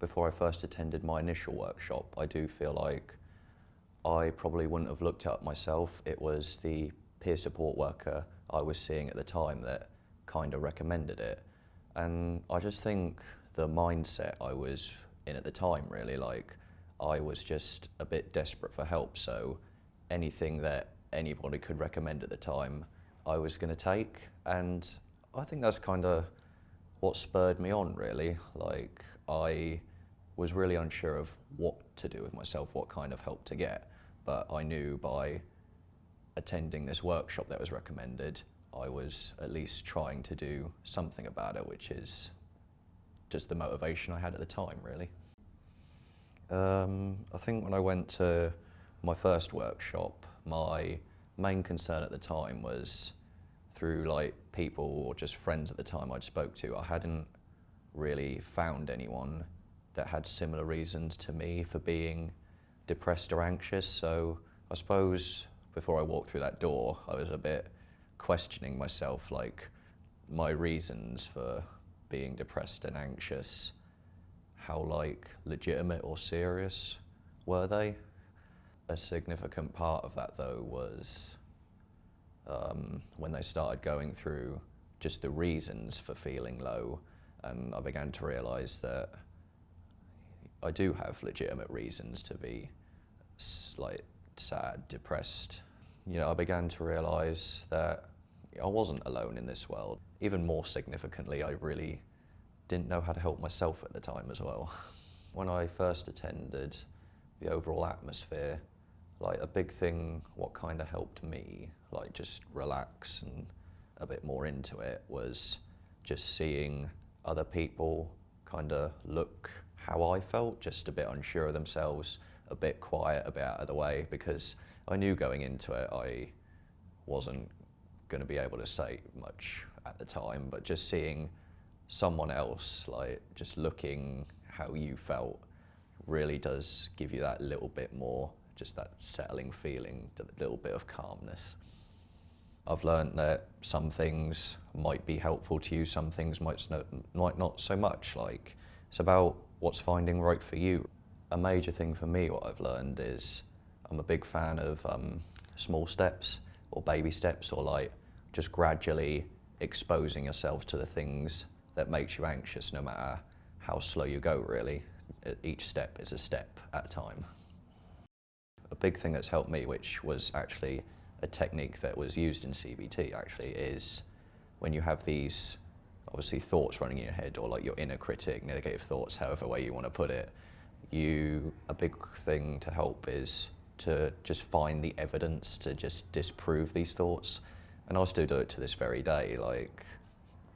before I first attended my initial workshop, I do feel like I probably wouldn't have looked it up myself. It was the peer support worker I was seeing at the time that kind of recommended it. And I just think the mindset I was in at the time, really, like I was just a bit desperate for help, so anything that anybody could recommend at the time, I was going to take. And I think that's kind of what spurred me on, really. Like, I was really unsure of what to do with myself, what kind of help to get, but I knew by attending this workshop that was recommended, I was at least trying to do something about it, which is just the motivation I had at the time, really. I think when I went to my first workshop, my main concern at the time was through like people or just friends at the time I'd spoke to, I hadn't really found anyone that had similar reasons to me for being depressed or anxious. So I suppose before I walked through that door, I was a bit questioning myself, like my reasons for being depressed and anxious, how like legitimate or serious were they? A significant part of that though was when they started going through just the reasons for feeling low, and I began to realise that I do have legitimate reasons to be like sad, depressed. You know, I began to realise that I wasn't alone in this world. Even more significantly, I really didn't know how to help myself at the time as well. When I first attended, the overall atmosphere, like a big thing, what kind of helped me, like just relax and a bit more into it, was just seeing other people kind of look how I felt, just a bit unsure of themselves, a bit quiet, a bit out of the way, because I knew going into it I wasn't going to be able to say much at the time, but just seeing someone else, like just looking how you felt, really does give you that little bit more, just that settling feeling, that little bit of calmness. I've learned that some things might be helpful to you, some things might not so much. Like, it's about what's finding right for you. A major thing for me, what I've learned is I'm a big fan of small steps or baby steps, or like just gradually exposing yourself to the things that makes you anxious, no matter how slow you go, really. Each step is a step at a time. A big thing that's helped me, which was actually a technique that was used in CBT actually, is when you have these obviously thoughts running in your head, or like your inner critic, negative thoughts, however way you want to put it, a big thing to help is to just find the evidence to just disprove these thoughts. And I still do it to this very day, like,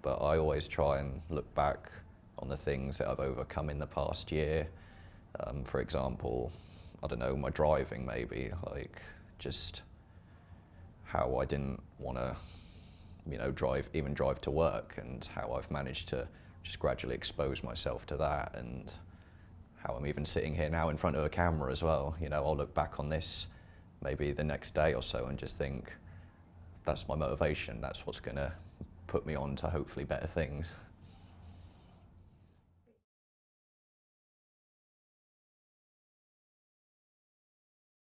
but I always try and look back on the things that I've overcome in the past year. For example, I don't know, my driving maybe, like just how I didn't want to, you know, drive to work, and how I've managed to just gradually expose myself to that, and how I'm even sitting here now in front of a camera as well. You know, I'll look back on this maybe the next day or so and just think, that's my motivation, that's what's going to put me on to hopefully better things.